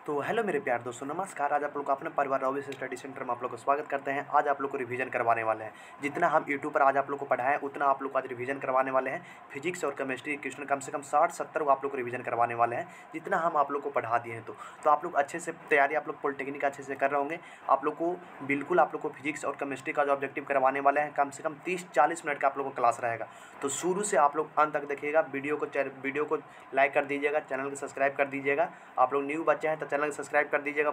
तो हेलो मेरे प्यार दोस्तों, नमस्कार। आज आप लोग को अपने परिवार रॉबिस स्टडी सेंटर में आप लोग को स्वागत करते हैं। आज आप लोग को रिवीजन करवाने वाले हैं। जितना हम यूट्यूब पर आज आप लोग को पढ़ाएं उतना आप लोग को आज रिवीजन करवाने वाले हैं। फिजिक्स और केमिस्ट्री क्वेश्चन कम से कम 60-70 को आप लोग को रिवीजन करवाने वाले हैं, जितना हम आप लोग को पढ़ा दिए हैं। तो आप लोग अच्छे से तैयारी आप लोग पॉलिटेक्निक अच्छे से कर रहे होंगे। आप लोग को बिल्कुल आप लोग को फिजिक्स और केमिस्ट्री का जो ऑब्जेक्टिव करवाने वाले हैं, कम से कम 30-40 मिनट का आप लोग को क्लास रहेगा। तो शुरू से आप लोग अंत तक देखिएगा। वीडियो को लाइक कर दीजिएगा, चैनल को सब्सक्राइब कर दीजिएगा। आप लोग न्यू बच्चे हैं तो चैनल को सब्सक्राइब कर दीजिएगा।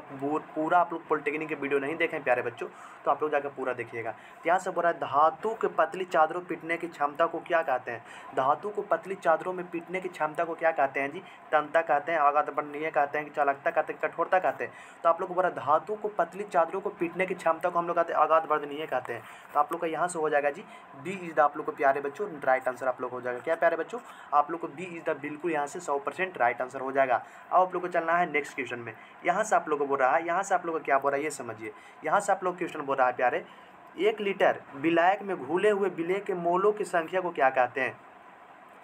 पूरा आप लोग पॉलिटेक्निक के वीडियो नहीं देखें प्यारे बच्चों, तो आप लोग जाकर पूरा देखिएगा। यहाँ से बोल रहा है, धातु के पतली चादरों पीटने की क्षमता को क्या कहते हैं? धातु को पतली चादरों में पीटने की क्षमता को क्या कहते हैं जी? तन्यता कहते हैं, आघात बंधनीय कहते हैं, कि चालकता कहते हैं, कठोरता कहते हैं। तो आप लोग को बोला धातु को पतली चादरों को पीटने की क्षमता को हम लोग कहते हैं आघात बंधनीय कहते हैं। तो आप लोग का यहाँ से हो जाएगा जी बी इज द आप लोग को प्यारे बच्चों राइट आंसर आप लोग हो जाएगा। क्या प्यारे बच्चों? आप लोग को बी इज द बिल्कुल यहाँ से 100% राइट आंसर हो जाएगा। अब आप लोग को चलना है नेक्स्ट क्वेश्चन में। यहाँ से आप लोग को बोल रहा है, यहाँ से आप लोग को क्या बोल रहा है ये समझिए। यहाँ से आप लोग क्वेश्चन बोल रहा है प्यारे, 1 लीटर विलायक में घुले हुए विलेय के मोलों की संख्या को क्या कहते हैं?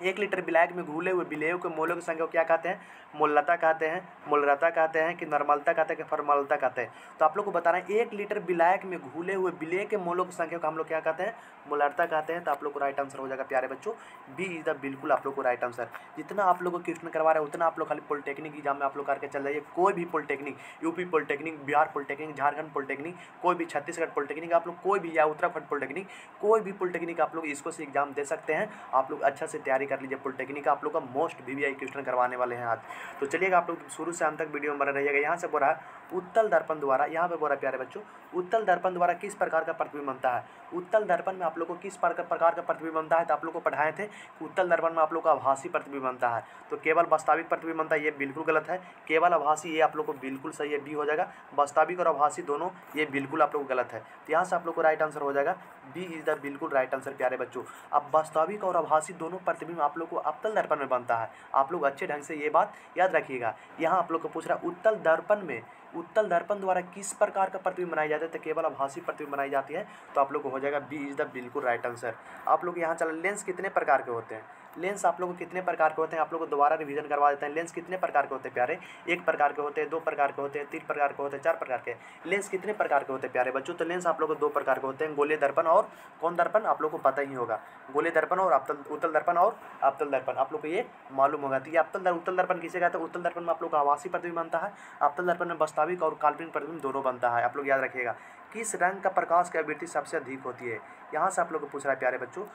1 लीटर विलायक में घुले हुए विलेयों के मोलों की संख्या को क्या कहते हैं? मोलता कहते हैं, मोलरता कहते हैं, कि नॉर्मलता कहते हैं, कि फॉर्मलता कहते हैं। तो आप लोग को बता रहे हैं 1 लीटर विलायक में घुले हुए विलेय के मोलों की संख्या को हम लोग क्या कहते हैं? मोलरता कहते हैं। तो आप लोग को राइट आंसर हो जाएगा प्यारे बच्चों, बी इज द बिल्कुल आप लोग को राइट आंसर। जितना आप लोग को क्वेश्चन करवा रहे हैं उतना आप लोग खाली पॉलिटेक्निक एग्जाम में आप लोग करके चल जाइए। कोई भी polytechnic, UP polytechnic, Bihar polytechnic, Jharkhand polytechnic, कोई भी छत्तीसगढ़ पॉलिटेक्निक, आप लोग कोई भी, या उत्तराखंड पॉलिटेक्निक, कोई भी पॉलिटेक्निक आप लोग इसको से एग्जाम दे सकते हैं। आप लोग अच्छा से तैयारी कर लीजिए। पॉलिटेक्निक आप लोग का मोस्ट VVI क्वेश्चन करवाने वाले हैं आज। तो चलिएगा आप लोग शुरू से अंत तक वीडियो में बने रहिएगा। यहाँ से बोल रहा है उत्तल दर्पण द्वारा, यहाँ पे बोल रहा है प्यारे बच्चों, उत्तल दर्पण द्वारा किस प्रकार का प्रतिबिंब बनता है? उत्तल दर्पण में आप लोग को किस प्रकार का प्रतिबिंब बनता है? तो आप लोग को पढ़ाए थे कि उत्तल दर्पण में आप लोग का आभासी प्रतिबिंब बनता है। तो केवल वास्तविक प्रतिबिंब बनता है, ये बिल्कुल गलत है। केवल आभासी, ये आप लोग को बिल्कुल सही है, बी हो जाएगा। वास्तविक और आभासी दोनों, ये बिल्कुल आप लोग को गलत है। तो यहाँ से आप लोग को राइट आंसर हो जाएगा बी इज द बिल्कुल राइट आंसर प्यारे बच्चों। अब वास्तविक और आभासी दोनों प्रतिबिंब आप लोग को अवतल दर्पण में बनता है। आप लोग अच्छे ढंग से ये बात याद रखिएगा। यहाँ आप लोग को पूछ रहा है उत्तल दर्पण में, उत्तल दर्पण द्वारा किस प्रकार का प्रतिबिंब बनाई जाती है? तो केवल आभासी प्रतिबिंब बनाई जाती है। तो आप लोग को हो जाएगा बी इज द बिल्कुल राइट आंसर। आप लोग यहाँ चल, लेंस कितने प्रकार के होते हैं? लेंस आप लोग को कितने प्रकार के होते हैं? आप लोग को दोबारा रिवीजन करवा देते हैं। लेंस कितने प्रकार के होते हैं प्यारे? 1 प्रकार के होते हैं, 2 प्रकार के होते हैं, 3 प्रकार के होते हैं, 4 प्रकार के। लेंस कितने प्रकार के होते हैं प्यारे बच्चों? तो लेंस आप लोग को 2 प्रकार के होते हैं, गोलीय दर्पण और कौन दर्पण? आप लोग को पता ही होगा, गोलीय दर्पण और उत्तल दर्पण और अवतल दर्पण। आप लोग को ये मालूम होगा। तो ये उत्तल दर्पण किसे कहते हैं? उत्तल दर्पण में आप लोग का आभासी प्रतिबिंब बनता है, अवतल दर्पण में वास्तविक और काल्पनिक प्रतिबिंब दोनों बनता है। आप लोग याद रखिएगा। किस रंग का प्रकाश की आवृत्ति सबसे अधिक होती है? यहाँ से आप लोग को पूछ रहा है प्यारे बच्चों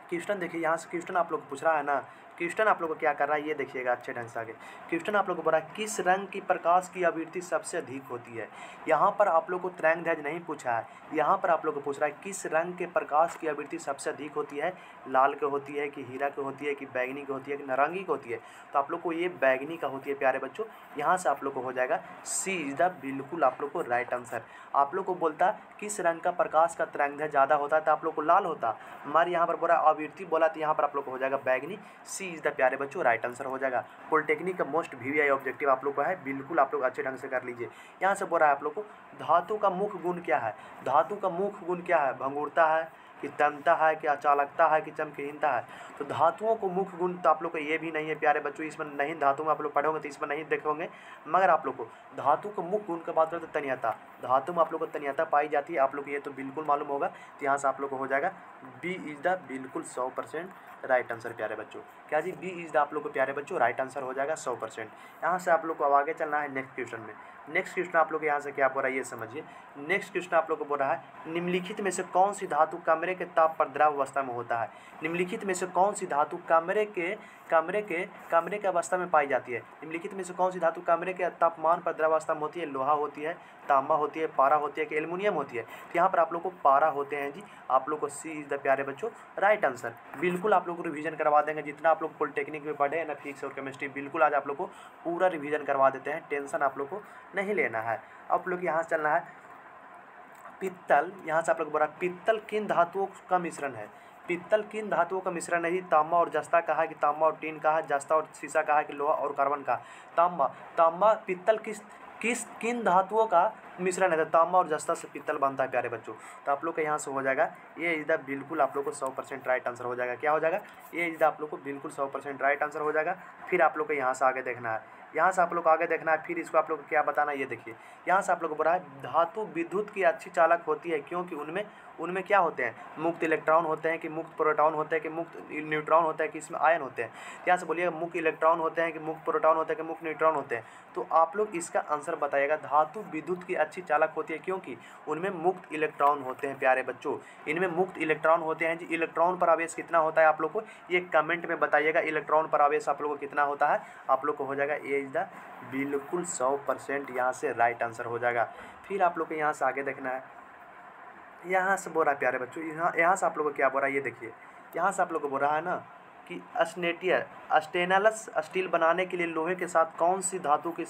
क्वेश्चन। देखिए यहाँ से क्वेश्चन आप लोग को पूछ रहा है ना, क्वेश्चन आप लोग को क्या कर रहा है ये देखिएगा अच्छे ढंग से आगे। क्वेश्चन आप लोग को बोला किस रंग की प्रकाश की आवृत्ति सबसे अधिक होती है? यहाँ पर आप लोग को तरंग दैर्घ्य नहीं पूछा है, यहाँ पर आप लोग को पूछ रहा है किस रंग के प्रकाश की आवृत्ति सबसे अधिक होती है? लाल के होती है, कि हीरा के होती है, कि बैगनी की होती है, कि नारंगी की होती है? तो आप लोग को ये बैगनी का होती है प्यारे बच्चों। यहाँ से आप लोग को हो जाएगा सी इज द बिल्कुल आप लोग को राइट आंसर। आप लोग को बोलता किस रंग का प्रकाश का तरंग दैर्घ्य ज़्यादा होता है? तो आप लोग को लाल होता। हमारे यहाँ पर बोला आवृत्ति बोला, तो यहाँ पर आप लोग को हो जाएगा बैगनी। सी इज द प्यारे बच्चों राइट आंसर हो जाएगा। पॉलिटेक्निक का मोस्ट VVI ऑब्जेक्टिव आप लोग का है, बिल्कुल आप लोग अच्छे ढंग से कर लीजिए। यहाँ से बोल रहा है आप लोग को धातु का मुख्य गुण क्या है? धातु का मुख्य गुण क्या है? भंगुरता है, कि तन्यता है, कि अचालकता है, कि चमकहीनता है? तो धातुओं को मुख्य गुण तो आप लोग को ये भी नहीं है प्यारे बच्चों, इसमें नहीं, धातु में आप लोग पढ़ोगे तो इसमें नहीं देखोगे। मगर आप लोग को धातु को मुख्य गुण की बात करें तो तन्यता, धातु में आप लोग को तन्यता पाई जाती है। आप लोग को ये तो बिल्कुल मालूम होगा। तो यहाँ से आप लोग को हो जाएगा बी इज द बिल्कुल 100% राइट आंसर प्यारे बच्चों। क्या जी? बी इज द आप लोग को प्यारे बच्चों राइट आंसर हो जाएगा 100%। यहाँ से आप लोग को अब आगे चलना है नेक्स्ट क्वेश्चन में। नेक्स्ट क्वेश्चन आप लोग यहाँ से क्या बोल रहा है ये समझिए। नेक्स्ट क्वेश्चन आप लोग को बोल रहा है निम्नलिखित में से कौन सी धातु कमरे के ताप पर द्रव अवस्था में होता है? निम्नलिखित में से कौन सी धातु कमरे के अवस्था में पाई जाती है? निम्नलिखित में से कौन सी धातु कमरे के तापमान पर द्रव अवस्था में होती है? लोहा होती है, तांबा होती है, पारा होती है, कि एल्युमिनियम होती है? तो यहाँ पर आप लोग को पारा होते हैं जी। आप लोग को सी इज द प्यारे बच्चों राइट आंसर। बिल्कुल आप लोग को रिवीजन करवा देंगे। जितना आप लोग पॉलिटेक्निक में पढ़े हैं ना, फिजिक्स और केमिस्ट्री, बिल्कुल आज आप लोग को पूरा रिवीजन करवा देते हैं। टेंशन आप लोग को नहीं लेना है। आप लोग यहाँ से चलना है पित्तल। यहाँ से आप लोग बोला पित्तल किन धातुओं का मिश्रण है? पित्तल किन धातुओं का मिश्रण है? तांबा और जस्ता का है, कि तांबा और टीन का है? जस्ता और शीशा का है, कि लोहा और कार्बन का? तांबा पित्तल किन धातुओं का मिश्रण है? तांबा और जस्ता से पित्तल बनता है प्यारे बच्चों। तो आप लोग का यहाँ से हो जाएगा ये इज द बिल्कुल आप लोग को 100% राइट आंसर हो जाएगा। क्या हो जाएगा? ये इज द आप लोग को बिल्कुल 100% राइट आंसर हो जाएगा। फिर आप लोग को यहाँ से आगे देखना है। यहाँ से आप लोग को आगे देखना है, फिर इसको आप लोग को क्या बताना है ये देखिए। यहाँ से आप लोग को बोला है धातु विद्युत की अच्छी चालक होती है क्योंकि उनमें उनमें क्या होते हैं, मुक्त इलेक्ट्रॉन होते हैं कि मुक्त प्रोटॉन होते हैं कि मुक्त न्यूट्रॉन होता है कि इसमें आयन होते हैं। यहाँ से बोलिएगा मुक्त इलेक्ट्रॉन होते हैं कि मुक्त प्रोटॉन होते हैं कि मुक्त न्यूट्रॉन होते हैं। तो आप लोग इसका आंसर बताइएगा धातु विद्युत की अच्छी चालक होती है क्योंकि उनमें मुक्त इलेक्ट्रॉन होते हैं प्यारे बच्चों, इनमें मुक्त इलेक्ट्रॉन होते हैं जी। इलेक्ट्रॉन पर आवेश कितना होता है आप लोग को ये कमेंट में बताइएगा, इलेक्ट्रॉन पर आवेश आप लोग को कितना होता है। आप लोग को हो जाएगा ए इज द बिल्कुल 100% यहाँ से राइट आंसर हो जाएगा। फिर आप लोग को यहाँ से आगे देखना है, यहाँ से बोल रहा है प्यारे बच्चों, यहाँ से आप लोग को क्या बोल रहा है ये देखिए। यहाँ से आप लोग को बोल रहा है ना कि स्टेनलेस स्टील बनाने के लिए लोहे के साथ कौन सी धातु की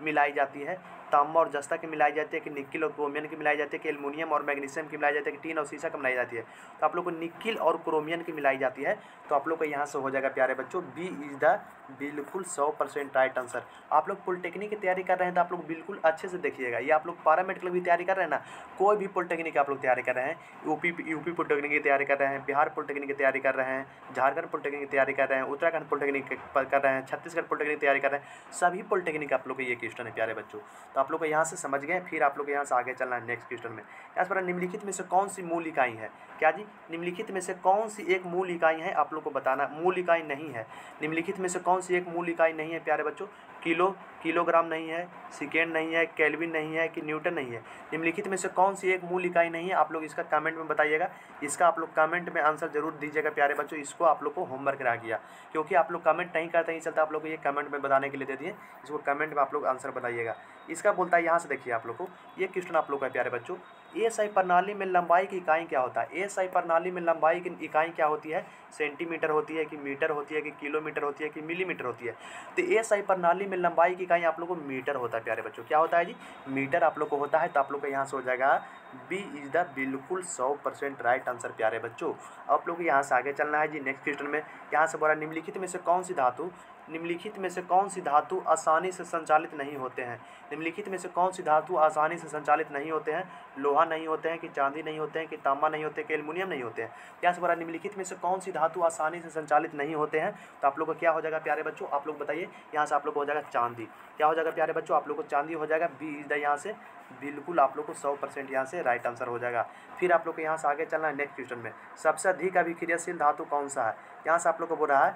मिलाई जाती है। तांबा और जस्ता की मिलाई जाती है कि निकिल और क्रोमियम की मिलाई जाती है कि एल्युमिनियम और मैग्नीशियम की मिलाई जाती है कि टीन और सीसा की मिलाई जाती है। तो आप लोग को निकिल और क्रोमियम की मिलाई जाती है। तो आप लोग को यहाँ से हो जाएगा प्यारे बच्चों बी इज द बिल्कुल 100% राइट आंसर। आप लोग पॉलिटेक्निक की तैयारी कर रहे हैं तो आप लोग बिल्कुल अच्छे से देखिएगा। ये आप लोग पैरामेडिकल की तैयारी कर रहे हैं ना, कोई भी पॉलिटेक्निक आप लोग तैयारी कर रहे हैं, यूपी पॉलिटेक्निक की तैयारी कर रहे हैं, बिहार पॉलिटेक्निक की तैयारी कर रहे हैं, झारखंड पॉलिटेक्निक की तैयारी कर रहे हैं, उत्तराखंड पॉलिटेक्निक कर रहे हैं, छत्तीसगढ़ पॉलिटेक्निक की तैयारी कर रहे हैं, सभी पॉलिटेक्निक आप लोग को ये क्वेश्चन है प्यारे बच्चों। तो आप लोग को यहाँ से समझ गए। फिर आप लोग यहाँ से आगे चलना है नेक्स्ट क्वेश्चन में। यहाँ पर निम्नलिखित में से कौन सी मूल इकाई है, क्या जी निम्नलिखित में से कौन सी एक मूल इकाई है आप लोग को बताना। मूल इकाई नहीं है, निम्नलिखित में से कौन सी एक मूल इकाई नहीं है प्यारे बच्चों। किलोग्राम नहीं है, सेकेंड नहीं है, केल्विन नहीं है कि न्यूटन नहीं है। निम्नलिखित में से कौन सी एक मूल इकाई नहीं है आप लोग इसका कमेंट में बताइएगा। इसका आप लोग कमेंट में आंसर जरूर दीजिएगा प्यारे बच्चों। इसको आप लोग को होमवर्क रह गया क्योंकि आप लोग कमेंट नहीं करते, नहीं चलता, आप लोग को ये कमेंट में बताने के लिए दे दिए। इसको कमेंट में आप लोग आंसर बताइएगा। इसका बोलता है यहाँ से देखिए आप लोग को ये क्वेश्चन आप लोग का प्यारे बच्चों, एएसआई प्रणाली में लंबाई की इकाई क्या होता है। एएसआई प्रणाली में लंबाई की इकाई क्या होती है, सेंटीमीटर होती है कि मीटर होती है कि किलोमीटर होती है कि मिलीमीटर होती है। तो एएसआई प्रणाली में लंबाई की इकाई आप लोग को मीटर होता है प्यारे बच्चों। क्या होता है जी, मीटर आप लोग को होता है। तो आप लोग को यहाँ से हो जाएगा बी इज द बिल्कुल 100% राइट आंसर प्यारे बच्चों। आप लोग को यहाँ से आगे चलना है जी नेक्स्ट क्वेश्चन में। यहाँ से बोला निम्नलिखित में से कौन सी धातु आसानी से संचालित नहीं होते हैं। निम्नलिखित में से कौन सी धातु आसानी से संचालित नहीं होते हैं। लोहा नहीं होते हैं कि चांदी नहीं होते हैं कि तांबा नहीं होते कि एल्युमिनियम नहीं होते हैं। यहाँ से बोला निम्नलिखित में से कौन सी धातु आसानी से संचालित नहीं होते हैं। तो आप लोग को क्या हो जाएगा प्यारे बच्चों, आप लोग बताइए। यहाँ से आप लोग को हो जाएगा चांदी। क्या हो जाएगा प्यारे बच्चों, आप लोग को चांदी हो जाएगा। बी इज द यहाँ से बिल्कुल आप लोग को 100% यहाँ से राइट आंसर हो जाएगा। फिर आप लोग को यहाँ से आगे चलना है नेक्स्ट क्वेश्चन में। सबसे अधिक अभिक्रियाशील धातु कौन सा है। यहाँ से आप लोग को बोल रहा है,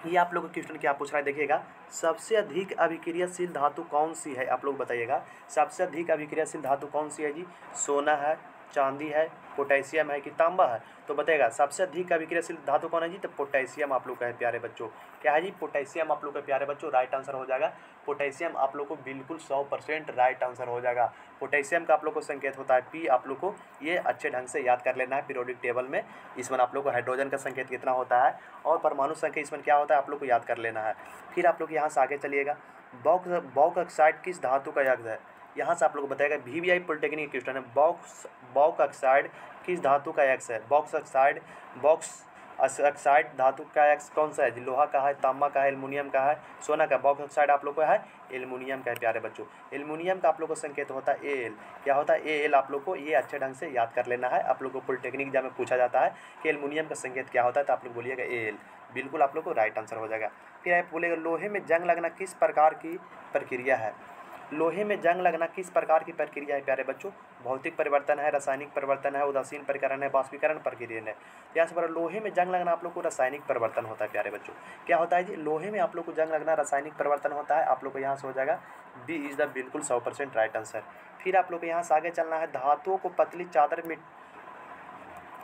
ये आप लोग का क्वेश्चन क्या पूछ रहा है देखिएगा। सबसे अधिक अभिक्रियाशील धातु कौन सी है आप लोग बताइएगा। सबसे अधिक अभिक्रियाशील धातु कौन सी है जी, सोना है, चांदी है, पोटेशियम है कि तांबा है। तो बताइएगा सबसे अधिक अभिक्रियाशील धातु कौन है जी, तो पोटेशियम आप लोग का है प्यारे बच्चों। क्या है जी, पोटेशियम आप लोग का प्यारे बच्चों राइट आंसर हो जाएगा। पोटेशियम आप लोग को बिल्कुल 100% राइट आंसर हो जाएगा। पोटेशियम का आप लोग को संकेत होता है पी। आप लोग को ये अच्छे ढंग से याद कर लेना है पीरियोडिक टेबल में। इसमें आप लोग को हाइड्रोजन का संकेत कितना होता है और परमाणु संख्या इसमें क्या होता है आप लोग को याद कर लेना है। फिर आप लोग यहाँ से आगे चलिएगा। बॉक्साइट किस धातु का यज्ञ है। यहाँ से आप लोग को बताएगा VVI पॉलिटेक्निक क्वेश्चन है। बॉक्साइट किस धातु का एक्स है। बॉक्साइट धातु का एक्स कौन सा है, लोहा का है, तांबा का है, एल्युमिनियम का है, सोना का। बॉक्साइट आप लोग को है एल्युमिनियम का है प्यारे बच्चों। एल्युमिनियम का आप लोग को संकेत होता है AL। क्या होता है AL, आप लोग को ये अच्छे ढंग से याद कर लेना है। आप लोग को पॉलिटेक्निक एग्जाम में पूछा जाता है कि एल्युमिनियम का संकेत क्या होता है, तो आप लोग बोलिएगा AL। बिल्कुल आप लोग को राइट आंसर हो जाएगा। फिर आप बोलेगा लोहे में जंग लगना किस प्रकार की प्रक्रिया है। लोहे में जंग लगना किस प्रकार की प्रक्रिया है प्यारे बच्चों। भौतिक परिवर्तन है, रासायनिक परिवर्तन है, उदासीन प्रकरण है, बाष्पीकरण प्रक्रिया है। यहाँ से पर लोहे में जंग लगना आप लोग को रासायनिक परिवर्तन होता है प्यारे बच्चों। क्या होता है जी, लोहे में आप लोग को जंग लगना रासायनिक परिवर्तन होता है। आप लोग को यहाँ से हो जाएगा बी इज द बिल्कुल 100% राइट आंसर। फिर आप लोग को यहाँ से आगे चलना है। धातुओं को पतली चादर में,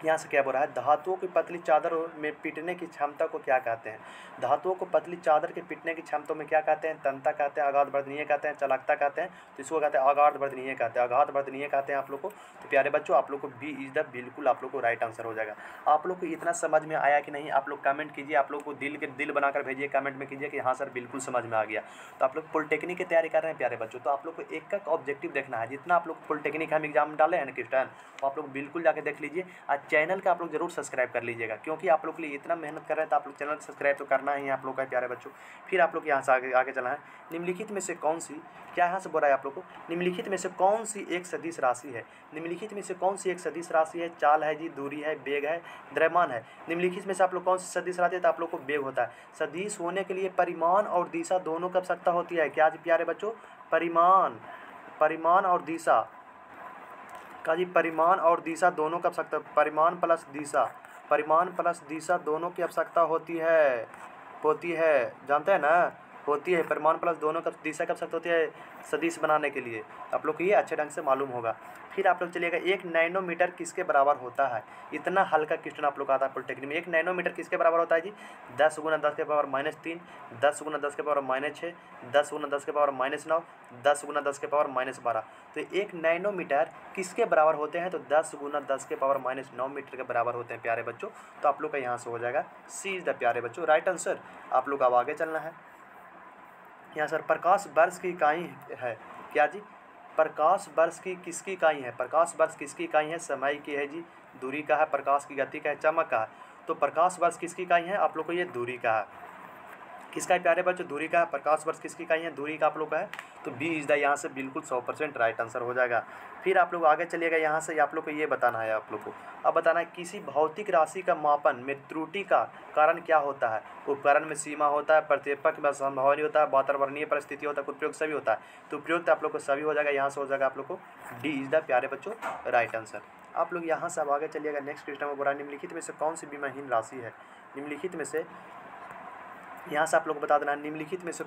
यहाँ से क्या बोल रहा है, धातुओं की पतली चादर में पीटने की क्षमता को क्या कहते हैं। धातुओं को पतली चादर के पीटने की क्षमता में क्या कहते हैं, तन्यता कहते हैं, आघात वर्धनीय कहते हैं, चालकता कहते हैं। तो इसको कहते हैं आघात वर्धनीय कहते हैं, आघात वर्धनीय कहते हैं आप लोग को। तो प्यारे बच्चों आप लोग को बी इज द बिल्कुल आप लोग को राइट आंसर हो जाएगा। आप लोग को इतना समझ में आया कि नहीं, आप लोग कमेंट कीजिए। आप लोग को दिल बनाकर भेजिए, कमेंट में कीजिए कि हाँ सर बिल्कुल समझ में आ गया। तो आप लोग पॉलिटेक्निक की तैयारी कर रहे हैं प्यारे बच्चों, तो आप लोग को एक ऑब्जेक्टिव देखना है। जितना आप लोग पॉलिटेक्निक हम एग्जाम डाले हैं ना क्वेश्चन, तो आप लोग बिल्कुल जाके देख लीजिए। चैनल का आप लोग जरूर सब्सक्राइब कर लीजिएगा, क्योंकि आप लोग के लिए इतना मेहनत कर रहे हैं तो आप लोग चैनल सब्सक्राइब तो करना ही है आप लोग का प्यारे बच्चों। फिर आप लोग यहाँ से आगे चलना है। निम्नलिखित में से कौन सी, क्या यहाँ से बोला है आप लोग को, निम्नलिखित में से कौन सी एक सदिश राशि है, निम्नलिखित में से कौन सी एक सदिश राशि है। चाल है जी, दूरी है, वेग है, द्रव्यमान है। निम्नलिखित में से आप लोग कौन सी सदिश राशि है, तो आप लोग को वेग होता है। सदिश होने के लिए परिमाण और दिशा दोनों की आवश्यकता होती है। क्या जी प्यारे बच्चों, परिमाण और दिशा का जी, परिमाण और दिशा दोनों की आवश्यकता, परिमाण प्लस दिशा दोनों की आवश्यकता होती है, जानते हैं ना, होती है। परिमाण प्लस दोनों का दिशा की आवश्यकता होती है सदिश बनाने के लिए, आप लोग को ये अच्छे ढंग से मालूम होगा। फिर आप लोग चलिएगा, 1 नैनोमीटर किसके बराबर होता है। इतना हल्का क्वेश्चन आप लोग का आता है पॉलिटेक्निक में। 1 नैनोमीटर किसके बराबर होता है जी, 10 × 10⁻³ 10 × 10⁻⁶ 10 × 10⁻⁹ 10 × 10⁻12। तो 1 नैनोमीटर किसके बराबर होते हैं, तो 10 × 10⁻⁹ मीटर के बराबर होते हैं प्यारे बच्चों। तो आप लोग का यहाँ से हो जाएगा सी इज द प्यारे बच्चों राइट आंसर। आप लोग अब आगे चलना है। यहाँ सर प्रकाश वर्ष की इकाई है, क्या जी, प्रकाश वर्ष की किसकी इकाई है, प्रकाश वर्ष किसकी इकाई है, समय की है जी, दूरी का है, प्रकाश की गति का है, चमक का है। तो प्रकाश वर्ष किसकी इकाई है, आप लोग को ये दूरी का है, किसका है प्यारे बच्चों, दूरी का है। प्रकाश वर्ष किसकी इकाई है, दूरी का आप लोग का है। तो बी इज द यहाँ से बिल्कुल 100% राइट आंसर हो जाएगा। फिर आप लोग आगे चलिएगा, यहाँ से आप लोग को ये बताना है, आप लोग को अब बताना है किसी भौतिक राशि का मापन में त्रुटि का कारण क्या होता है। उपकरण में सीमा होता है, प्रतिपक में संभावनी होता है, वातावरणीय परिस्थिति होता है, उपयोग सभी होता है। तो उपयोग आप लोग को सभी हो जाएगा, यहाँ से हो जाएगा आप लोग को डी इज द प्यारे बच्चों राइट आंसर। आप लोग यहाँ से अब आगे चलिएगा, नेक्स्ट क्वेश्चन में बोला निम्नलिखित में से कौन सी विमाहीन राशि है। निम्नलिखित में से यहाँ से आप लोग को बता देना, निम्नलिखित में से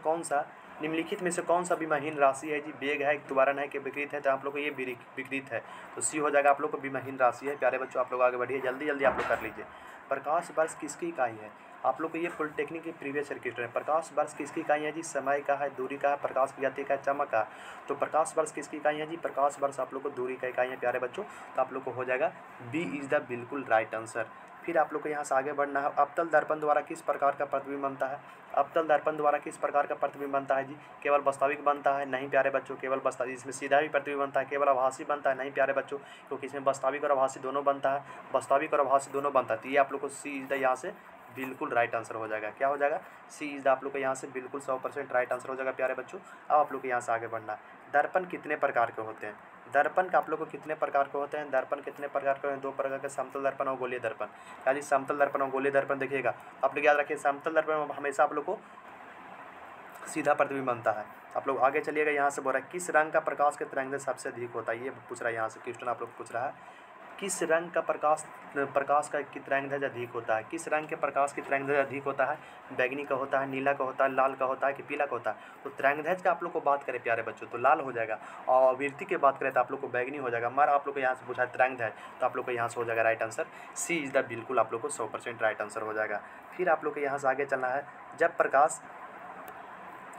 कौन सा विमाहीन राशि है जी, वेग है, त्वरण है कि विकृत है। तो आप लोग को ये विकृत है, तो सी हो जाएगा आप लोग को विमाहीन राशि है प्यारे बच्चों। आप लोग आगे बढ़िए, जल्दी आप लोग कर लीजिए। प्रकाश वर्ष किसकी इकाई है, आप लोग को ये पॉलिटेक्निक की प्रीवियस ईयर क्वेश्चन है। प्रकाश वर्ष किसकी इकाई है जी, समय का है, दूरी का है, प्रकाश की गति का है, चमक का। तो प्रकाश वर्ष किसकी इकाई है जी, प्रकाश वर्ष आप लोग को दूरी का इकाई है प्यारे बच्चों। तो आप लोग को हो जाएगा बी इज द बिल्कुल राइट आंसर। फिर आप लोग को यहाँ से आगे बढ़ना है। अवतल दर्पण द्वारा किस प्रकार का प्रतिबिंब बनता है, अवतल दर्पण द्वारा किस प्रकार का प्रतिबिंब बनता है जी, केवल वास्तविक बनता है, नहीं प्यारे बच्चों, केवल वास्तविक, इसमें सीधा भी प्रतिबिंब बनता है, केवल आभासी बनता है, नहीं प्यारे बच्चों, क्योंकि इसमें वास्तविक और आभासी दोनों बनता है, वास्तविक और आभासी दोनों बनता है। तो ये आप लोग को सी इज द यहाँ से बिल्कुल राइट आंसर हो जाएगा। क्या हो जाएगा, सी इज द आप लोग को यहाँ से बिल्कुल 100% राइट आंसर हो जाएगा प्यारे बच्चों। अब आप लोग को यहाँ से आगे बढ़ना है। दर्पण कितने प्रकार के होते हैं, दर्पण का आप लोग को कितने प्रकार के होते हैं, दर्पण कितने प्रकार के हैं, 2 प्रकार के, समतल दर्पण और गोलीय दर्पण। यानी समतल दर्पण और गोलीय दर्पण देखिएगा, आप लोग याद रखिए, समतल दर्पण में हमेशा आप लोग को सीधा प्रतिबिंब बनता है। आप लोग आगे चलिएगा, यहाँ से बोल रहा है किस रंग का प्रकाश के तरंग सबसे अधिक होता है, ये पूछ रहा है यहाँ से क्वेश्चन आप लोग पूछ रहा है, किस रंग का प्रकाश का तरंगदैर्घ्य अधिक होता है, किस रंग के प्रकाश की तरंगदैर्घ्य अधिक होता है, बैगनी का होता है, नीला का होता है, लाल का होता है कि पीला का होता है। तो तरंगदैर्घ्य का आप लोग को बात करें प्यारे बच्चों तो लाल हो जाएगा, और आवृत्ति की बात करें तो आप लोग को बैगनी हो जाएगा। मगर आप लोग को यहाँ से पूछा है तरंगदैर्घ्य, तो आप लोग को यहाँ से हो जाएगा right answer, C is the बिल्कुल आप लोग को 100% राइट आंसर हो जाएगा। फिर आप लोग को यहाँ से आगे चलना है, जब प्रकाश,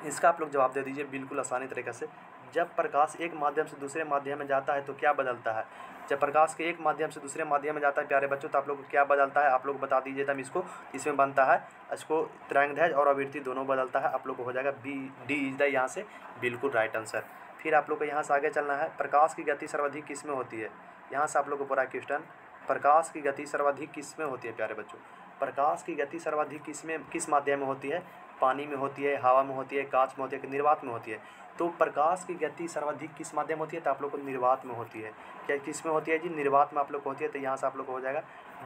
इसका आप लोग जवाब दे दीजिए बिल्कुल आसानी तरीके से। जब प्रकाश एक माध्यम से दूसरे माध्यम में जाता है तो क्या बदलता है, जब प्रकाश के एक माध्यम से दूसरे माध्यम में जाता है प्यारे बच्चों तो आप लोग को क्या बदलता है, आप लोग बता दीजिए तब इसको, इसमें बनता है, इसको तरंगदैर्घ्य और आवृत्ति दोनों बदलता है। आप लोग को हो जाएगा डी इज द यहाँ से बिल्कुल राइट आंसर। फिर आप लोग को यहाँ से आगे चलना है, प्रकाश की गति सर्वाधिक किस में होती है। यहाँ से आप लोग को पूरा क्वेश्चन, प्रकाश की गति सर्वाधिक किस में होती है प्यारे बच्चों, प्रकाश की गति सर्वाधिक किस माध्यम में होती है, पानी में होती है, हवा में होती है, कांच में होती है कि निर्वात में होती है। तो प्रकाश की गति सर्वाधिक किस माध्यम होती है, तो आप लोग को निर्वात में होती है। क्या किस में होती है जी, निर्वात में आप लोग को होती है। तो यहाँ से आप लोग को हो जाएगा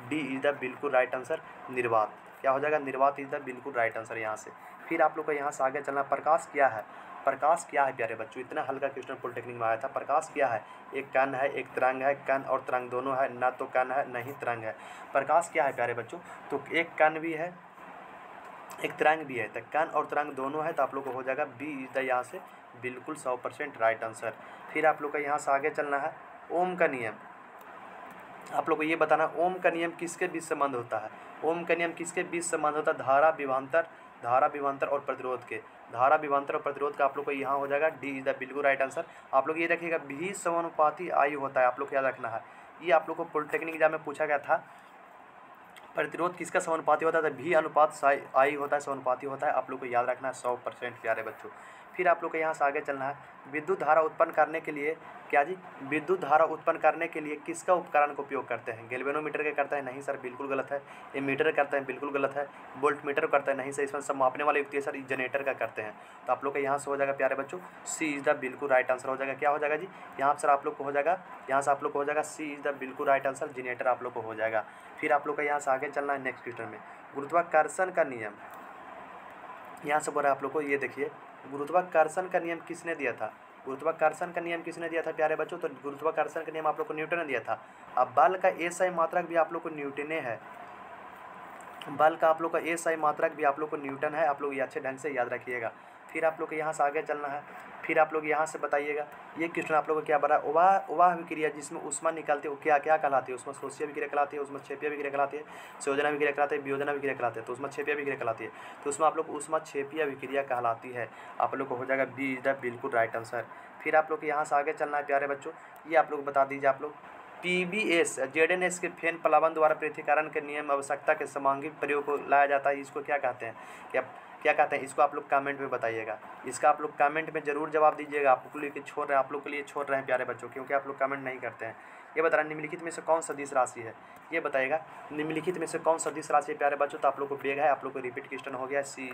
डी इज द बिल्कुल राइट आंसर, निर्वात। क्या हो जाएगा, निर्वात इज द बिल्कुल राइट आंसर यहाँ से। फिर आप लोग को यहाँ से आगे चलना, प्रकाश क्या है, प्रकाश क्या है प्यारे बच्चों, इतना हल्का क्वेश्चन पॉलिटेक्निक में आया था। प्रकाश क्या है, एक कण है, एक तरंग है, कण और तरंग दोनों है, ना तो कण है नहीं तरंग है। प्रकाश क्या है प्यारे बच्चों, तो एक कण भी है एक तरंग भी है, तो कण और तरंग दोनों है। तो आप लोग को हो जाएगा बी इज द यहाँ से बिल्कुल 100% राइट आंसर। फिर आप लोग का यहाँ से आगे चलना है, ओम का नियम, आप लोग को ये बताना ओम का नियम किसके बीच संबंध होता है, ओम का नियम किसके बीच संबंध होता है, धारा विभवांतर और प्रतिरोध के, धारा विभवांतर और प्रतिरोध का आप लोग को यहाँ हो जाएगा डी इज द बिल्कुल राइट आंसर। आप लोग ये रखिएगा भी समानुपाती आयु होता है, आप लोग को याद रखना है, ये आप लोग को पॉलिटेक्निक एग्जाम में पूछा गया था। प्रतिरोध किसका समानुपाती होता है, भी अनुपात आई होता है, समानुपाती होता है। आप लोग को याद रखना है 100% प्यारे बच्चों। फिर आप लोग को यहाँ से आगे चलना है, विद्युत धारा उत्पन्न करने के लिए क्या जी, विद्युत धारा उत्पन्न करने के लिए किसका उपकरण का उपयोग करते हैं? गैल्वेनोमीटर के करते हैं? नहीं सर, बिल्कुल गलत है। एमीटर करते हैं? बिल्कुल गलत है। वोल्ट मीटर करते हैं? नहीं सर, इसमें सब मापने वाले युक्ति है सर, जनरेटर का करते हैं। तो आप लोग का यहाँ से हो जाएगा प्यारे बच्चों, सी इज़ द बिल्कुल राइट आंसर हो जाएगा। क्या हो जाएगा जी, यहाँ सर आप लोग को हो जाएगा, यहाँ से आप लोग को हो जाएगा सी इज़ द बिल्कुल राइट आंसर, जनरेटर आप लोग को हो जाएगा। फिर आप लोग का यहाँ से आगे चलना है नेक्स्ट क्वेश्चन में। गुरुत्वाकर्षण का नियम, यहाँ से बोल रहा है आप लोग को, ये देखिए, गुरुत्वाकर्षण का नियम किसने दिया था? गुरुत्वाकर्षण का नियम किसने दिया था प्यारे बच्चों? तो गुरुत्वाकर्षण का नियम आप लोग को न्यूटन ने दिया था। अब बल का एसआई मात्रक भी आप लोग को न्यूटने है। बल का आप लोग का एसआई मात्रक भी आप लोग को न्यूटन है। आप लोग ये अच्छे ढंग से याद रखिएगा। फिर आप लोग को यहाँ से आगे चलना है। फिर आप लोग यहाँ से बताइएगा, ये क्वेश्चन आप लोग को क्या बना, उवाह विक्रिया जिसमें ऊष्मा निकलती है वो क्या क्या कहलाती है? उसमें शोषीय विक्रिया कहलाती है, उसमें क्षेपीय विक्रिया कहलाती है, संयोजना विक्रिया कहलाती है, वियोजना विक्रिया कहलाती है। तो उसमें क्षेपीय विक्रिया कहलाती है, तो उसमें आप लोग को ऊष्मा क्षेपीय विक्रिया कहलाती है। आप लोग को हो जाएगा बी इज द बिल्कुल राइट आंसर। फिर आप लोग को यहाँ से आगे चलना है प्यारे बच्चों, ये आप लोग बता दीजिए। आप लोग पीबीएस जेडएनएस के फेन प्लावन द्वारा पृथक्करण के नियम आवश्यकता के समांगी प्रयोग को लाया जाता है, इसको क्या कहते हैं? क्या कहते हैं इसको? आप लोग कमेंट में बताइएगा। इसका आप लोग कमेंट में जरूर जवाब दीजिएगा। आप लोग के लिए छोड़ रहे हैं, आप लोग के लिए छोड़ रहे हैं प्यारे बच्चों, क्योंकि आप लोग कमेंट नहीं करते हैं। ये बता रहा है निम्नलिखित में से कौन सदिश राशि है? ये बताइएगा निम्नलिखित में से कौन सदिश राशि है प्यारे बच्चों। तो आप लोग को बेग है, आप लोग को रिपीट क्वेश्चन हो गया, सी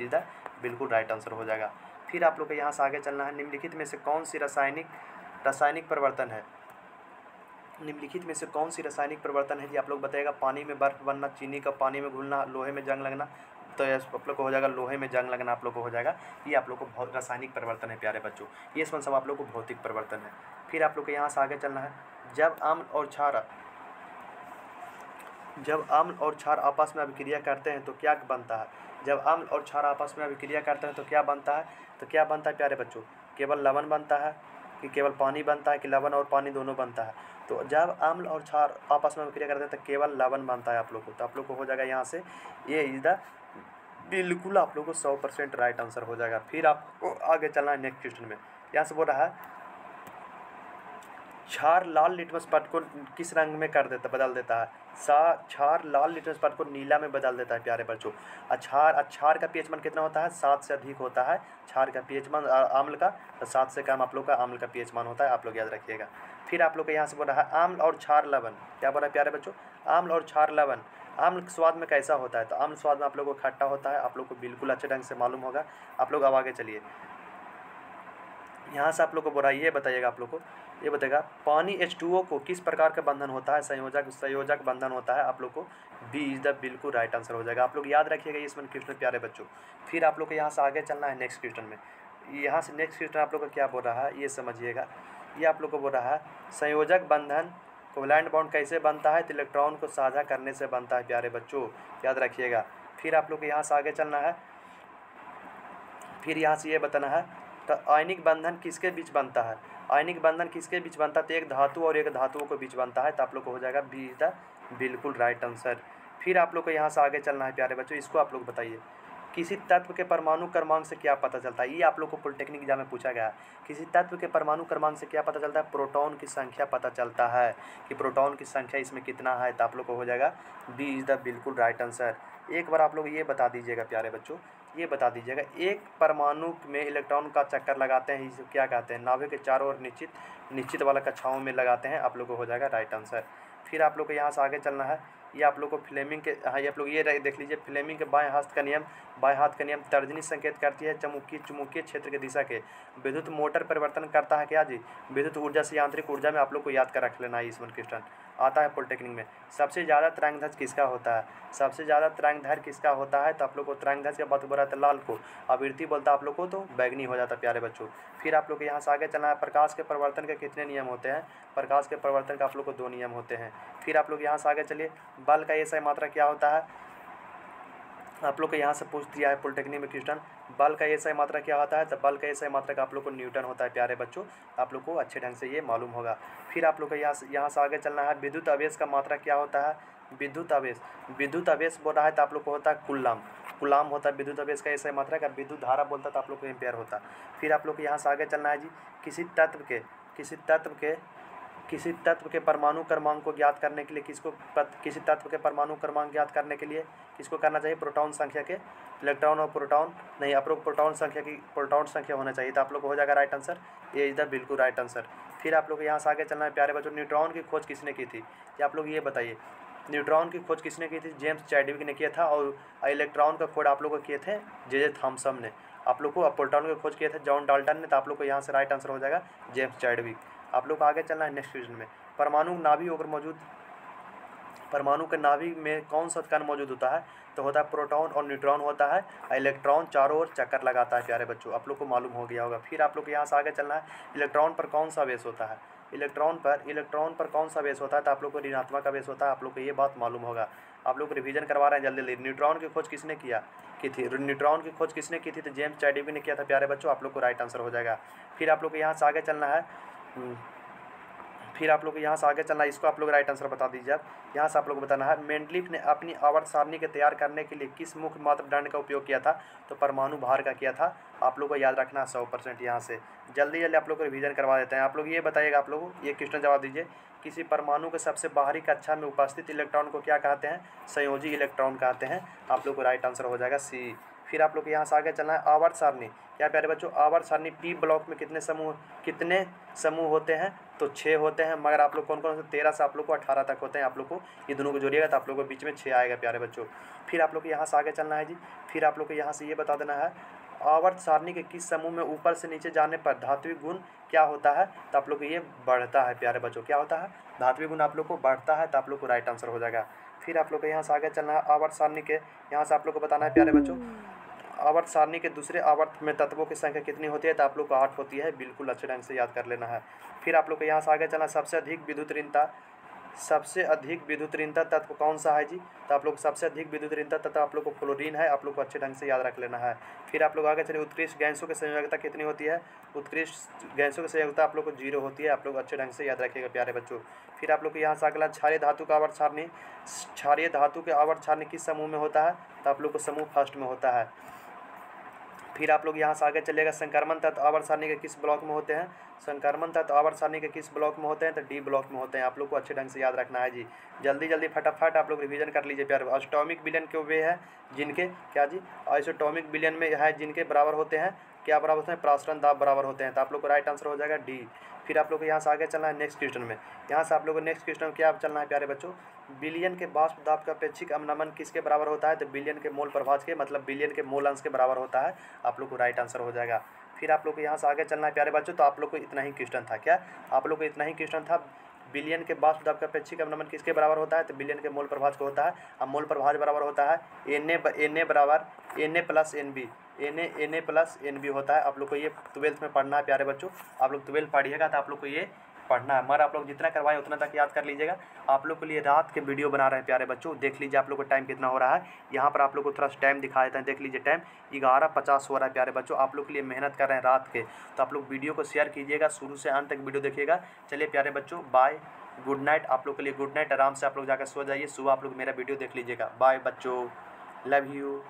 इज द बिल्कुल राइट आंसर हो जाएगा। फिर आप लोग को यहाँ से आगे चलना है। निम्नलिखित में से कौन सी रासायनिक परिवर्तन है? निम्नलिखित में से कौन सी रासायनिक परिवर्तन है जी? आप लोग बताइएगा। पानी में बर्फ बनना, चीनी का पानी में घुलना, लोहे में जंग लगना। तो आप लोग को हो जाएगा लोहे में जंग लगना, आप लोग को हो जाएगा। ये आप लोग को बहुत रासायनिक परिवर्तन है प्यारे बच्चों। ये सब आप लोग को भौतिक परिवर्तन है। फिर आप लोग को यहाँ से आगे चलना है। जब अम्ल और क्षार आपस में अभिक्रिया करते हैं तो क्या बनता है? जब अम्ल और क्षार आपस में अभिक्रिया करते हैं तो क्या बनता है? तो क्या बनता है प्यारे बच्चों? केवल लवण बनता है कि केवल पानी बनता है कि लवण और पानी दोनों बनता है? तो जब अम्ल और क्षार आपस में अभिक्रिया करते हैं तो केवल लवण बनता है आप लोग को। तो आप लोग को हो जाएगा यहाँ से, ये इज द बिल्कुल आप लोग को 100% राइट आंसर हो जाएगा। फिर आपको आगे चलना है नेक्स्ट क्वेश्चन में। यहाँ से बोल रहा है क्षार लाल लिटमस पट को किस रंग में बदल देता है? क्षार लाल लिटमस पट को नीला में बदल देता है प्यारे बच्चों। क्षार का पीएच मान कितना होता है? 7 से अधिक होता है क्षार का पीएच मान, अम्ल का 7 से कम आप लोग का अम्ल का पीएच मान होता है। आप लोग याद रखिएगा। फिर आप लोग को यहाँ से बोल रहा है अम्ल और क्षार लवण, क्या बोल रहा है प्यारे बच्चों? अम्ल और क्षार लवण अम्ल स्वाद में कैसा होता है? तो अम्ल स्वाद में आप लोग को खट्टा होता है। आप लोग को बिल्कुल अच्छे ढंग से मालूम होगा। आप लोग अब आगे चलिए। यहाँ से आप लोग को बोल रहा है, ये बताइएगा आप लोग को, ये बताएगा पानी H2O को किस प्रकार का बंधन होता है? संयोजक बंधन होता है। आप लोग को बी इज द बिल्कुल राइट आंसर हो जाएगा। आप लोग याद रखिएगा ये इसमें क्वेश्चन प्यारे बच्चों। फिर आप लोग को यहाँ से आगे चलना है नेक्स्ट क्वेश्चन में। यहाँ से नेक्स्ट क्वेश्चन आप लोग को क्या बोल रहा है ये समझिएगा। ये आप लोग को बोल रहा है संयोजक बंधन कोवैलेंट बॉन्ड कैसे बनता है? तो इलेक्ट्रॉन को साझा करने से बनता है प्यारे बच्चों, याद रखिएगा। फिर आप लोग को यहाँ से आगे चलना है। फिर यहाँ से ये बताना है तो आयनिक बंधन किसके बीच बनता है? आयनिक बंधन किसके बीच बनता है? तो एक धातु और एक धातुओं के बीच बनता है। तो आप लोग को हो जाएगा बी इज द बिल्कुल राइट आंसर। फिर आप लोग को यहाँ से आगे चलना है प्यारे बच्चों। इसको आप लोग बताइए, किसी तत्व के परमाणु क्रमांक से क्या पता चलता है? ये आप लोग को पॉलिटेक्निक एग्जाम में पूछा गया है। किसी तत्व के परमाणु क्रमांक से क्या पता चलता है? प्रोटॉन की संख्या पता चलता है कि प्रोटॉन की संख्या इसमें कितना है। तो आप लोग को हो जाएगा बी इज द बिल्कुल राइट आंसर। एक बार आप लोग ये बता दीजिएगा प्यारे बच्चों, ये बता दीजिएगा, एक परमाणु में इलेक्ट्रॉन का चक्कर लगाते हैं, इसे क्या कहते हैं? नाभिक के चारों ओर निश्चित वाला कक्षाओं में लगाते हैं। आप लोग को हो जाएगा राइट आंसर। फिर आप लोग को यहाँ से आगे चलना है। ये आप लोग को फ्लेमिंग के, हाँ ये आप लोग ये देख लीजिए, फ्लेमिंग के बाएं हाथ का नियम तर्जनी संकेत करती है चुंबकीय क्षेत्र की दिशा के। विद्युत मोटर परिवर्तन करता है क्या जी? विद्युत ऊर्जा से यांत्रिक ऊर्जा में। आप लोग को याद कर रख लेना है, इसमें क्वेश्चन आता है पॉलिटेक्निक में। सबसे ज़्यादा तरंगदैर्घ्य किसका होता है? सबसे ज़्यादा तरंगदैर्घ्य किसका होता है? तो आप लोग को तरंगदैर्घ्य का बात बोल रहा था लाल को, आवृत्ति बोलता आप लोग को तो बैगनी हो जाता प्यारे बच्चों। फिर आप लोग को यहाँ से आगे चलना है। प्रकाश के परिवर्तन के कितने नियम होते हैं? प्रकाश के परिवर्तन का आप लोग को 2 नियम होते हैं। फिर आप लोग यहाँ से आगे चलिए, बल का एसआई मात्रा क्या होता है? आप लोग को यहाँ से पूछ दिया है पॉलिटेक्निक में क्वेश्चन, बल का एसआई मात्रा क्या होता है? तो बल का एसआई मात्रा का आप लोग को न्यूटन होता है प्यारे बच्चों। आप लोग को अच्छे ढंग से ये मालूम होगा। फिर आप लोग को यहाँ से आगे चलना है। विद्युत आवेश का मात्रा क्या होता है? विद्युत आवेश बोल रहा है तो आप लोग को होता है कुलाम होता है विद्युत आवेश का एसआई मात्रा का। विद्युत धारा बोलता तो आप लोग को एम्पियर होता। फिर आप लोग को यहाँ से आगे चलना है जी, किसी तत्व के परमाणु क्रमांक को ज्ञात करने के लिए किसी तत्व के परमाणु क्रमांक ज्ञात करने के लिए किसको करना चाहिए? प्रोटॉन संख्या के, इलेक्ट्रॉन और प्रोटॉन नहीं, आप लोग प्रोटॉन संख्या होना चाहिए। तो आप लोग को हो जाएगा right answer, A is the बिल्कुल राइट आंसर। फिर आप लोग यहाँ से आगे चलना है प्यारे बच्चों। न्यूट्रॉन की खोज किसने की थी, ये आप लोग ये बताइए। न्यूट्रॉन की खोज किसने की थी, जेम्स चैडविक ने किया था। और इलेक्ट्रॉन का खोज आप लोग को किए थे जे थॉमसन ने। आप लोग को प्रोटॉन की खोज किए थे जॉन डाल्टन ने। तो आप लोग को यहाँ से राइट आंसर हो जाएगा जेम्स चैडविक। आप लोग को आगे चलना है नेक्स्ट क्वेश्चन में। परमाणु नाभिक अगर मौजूद, परमाणु के नाभिक में कौन सा कण मौजूद होता है, तो होता है प्रोटॉन और न्यूट्रॉन होता है। इलेक्ट्रॉन चारों ओर चक्कर लगाता है प्यारे बच्चों, आप लोग को मालूम हो गया होगा। फिर आप लोग को यहाँ से आगे चलना है। इलेक्ट्रॉन पर कौन सा बेस होता है, इलेक्ट्रॉन पर कौन सा बेस होता है, तो आप लोग को ऋणात्मक का बेस होता है। आप लोग को ये बात मालूम होगा। आप लोग रिवीजन करवा रहे हैं जल्दी जल्दी। न्यूट्रॉन की खोज किसने की थी, न्यूट्रॉन की खोज किसने की थी, तो जेम्स चैडविक ने किया था प्यारे बच्चों। आप लोग को राइट आंसर हो जाएगा। फिर आप लोग को यहाँ से आगे चलना है। फिर आप लोग को यहाँ से आगे चलना है, इसको आप लोग राइट आंसर बता दीजिए। आप यहाँ से आप लोग को बताना है मेंडलीफ ने अपनी आवर्त सारणी के तैयार करने के लिए किस मुख्य मापदंड का उपयोग किया था, तो परमाणु भार का किया था। आप लोग को याद रखना है 100%। यहाँ से जल्दी जल्दी आप लोग को रिवीजन करवा देते हैं। आप लोग ये बताइएगा, आप लोग ये क्वेश्चन जवाब दीजिए। किसी परमाणु के सबसे बाहरी कक्षा में उपस्थित इलेक्ट्रॉन को क्या कहते हैं, संयोजी इलेक्ट्रॉन कहते हैं। आप लोग को राइट आंसर हो जाएगा सी। फिर आप लोग को यहाँ से आगे चलना है आवर्त सारणी। क्या प्यारे बच्चों, आवर्त सारणी पी ब्लॉक में कितने समूह होते हैं, तो 6 होते हैं। मगर आप लोग कौन कौन से 13 से आप लोग को 18 तक होते हैं। आप लोग को ये दोनों को जोड़िएगा तो आप लोग को बीच में 6 आएगा प्यारे बच्चों। फिर आप लोग को यहाँ से आगे चलना है जी। फिर आप लोग को यहाँ से ये बता देना है आवर्त सारणी के किस समूह में ऊपर से नीचे जाने पर धात्विक गुण क्या होता है, तो आप लोग को ये बढ़ता है प्यारे बच्चों। क्या होता है, धात्विक गुण आप लोग को बढ़ता है। तो आप लोग को राइट आंसर हो जाएगा। फिर आप लोग को यहाँ से आगे चलना है आवर्त सारणी के, यहाँ से आप लोग को बताना है प्यारे बच्चों आवर्त सारणी के दूसरे आवर्त में तत्वों की संख्या कितनी होती है, तो आप लोग को 8 होती है। बिल्कुल अच्छे ढंग से याद कर लेना है। फिर आप लोग को यहाँ से आगे चलना सबसे अधिक विद्युत ऋणता तत्व कौन सा है जी, तो आप लोग सबसे अधिक विद्युत ऋणता तत्व आप लोग को फ्लोरीन है। आप लोग को अच्छे ढंग से याद रख लेना है। फिर आप लोग आगे चलिए उत्कृष्ट गैसों की संयोजकता कितनी होती है, उत्कृष्ट गैसों की संयोजकता आप लोग को 0 होती है। आप लोग अच्छे ढंग से याद रखिएगा प्यारे बच्चों। फिर आप लोग को यहाँ से अगला क्षारीय धातु का आवर्त सारणी, क्षारीय धातु के आवर्त सारणी किस समूह में होता है, तो आप लोग को समूह फर्स्ट में होता है। फिर आप लोग यहाँ से आगे चलेगा संक्रमण तत्व आवर्त सारणी के किस ब्लॉक में होते हैं, संक्रमण तत्व आवर्त सारणी के किस ब्लॉक में होते हैं, तो डी ब्लॉक में होते हैं। आप लोग को अच्छे ढंग से याद रखना है जी। जल्दी जल्दी फटाफट आप लोग रिवीजन कर लीजिए प्यारे। एटॉमिक विलयन के वे है जिनके क्या जी, आइसोटॉमिक विलयन में है जिनके बराबर होते हैं, क्या बराबर होते हैं, प्रासरण दाब बराबर होते हैं। तो आप लोग को राइट आंसर हो जाएगा डी। फिर आप लोग को यहाँ से आगे चलना है नेक्स्ट क्वेश्चन में। यहाँ से आप लोग को नेक्स्ट क्वेश्चन क्या चलना है प्यारे बच्चों, बिलियन के वाष्प दाब का अपेक्षिक अवनमन किसके बराबर होता है, तो बिलियन के मोल प्रभाज के, मतलब बिलियन के मोल अंश के बराबर होता है। आप लोग को राइट आंसर हो जाएगा। फिर आप लोग को यहाँ से आगे चलना है प्यारे बच्चों। तो आप लोग को इतना ही क्वेश्चन था, क्या आप लोग को इतना ही क्वेश्चन था। बिलियन के वाष्प दाब का अपेक्षिक अवनमन किसके बराबर होता है, तो बिलियन के मोल प्रभाज को होता है। अब मोल प्रभाज बराबर होता है Na बराबर Na plus NB, Na plus NB होता है। आप लोग को ये 12th में पढ़ना है प्यारे बच्चों। आप लोग 12 पढ़िएगा तो आप लोग को ये पढ़ना है। मगर आप लोग जितना करवाएं उतना तक याद कर लीजिएगा। आप लोग के लिए रात के वीडियो बना रहे हैं प्यारे बच्चों। देख लीजिए आप लोग को टाइम कितना हो रहा है। यहाँ पर आप लोग को थोड़ा सा टाइम दिखा देते हैं। देख लीजिए टाइम 11:50 हो रहा है प्यारे बच्चों। आप लोग के लिए मेहनत कर रहे हैं रात के, तो आप लोग वीडियो को शेयर कीजिएगा, शुरू से अंत तक वीडियो देखिएगा। चलिए प्यारे बच्चों, बाय, गुड नाइट। आप लोग के लिए गुड नाइट। आराम से आप लोग जाकर सो जाइए। सुबह आप लोग मेरा वीडियो देख लीजिएगा। बाय बच्चों, लव यू।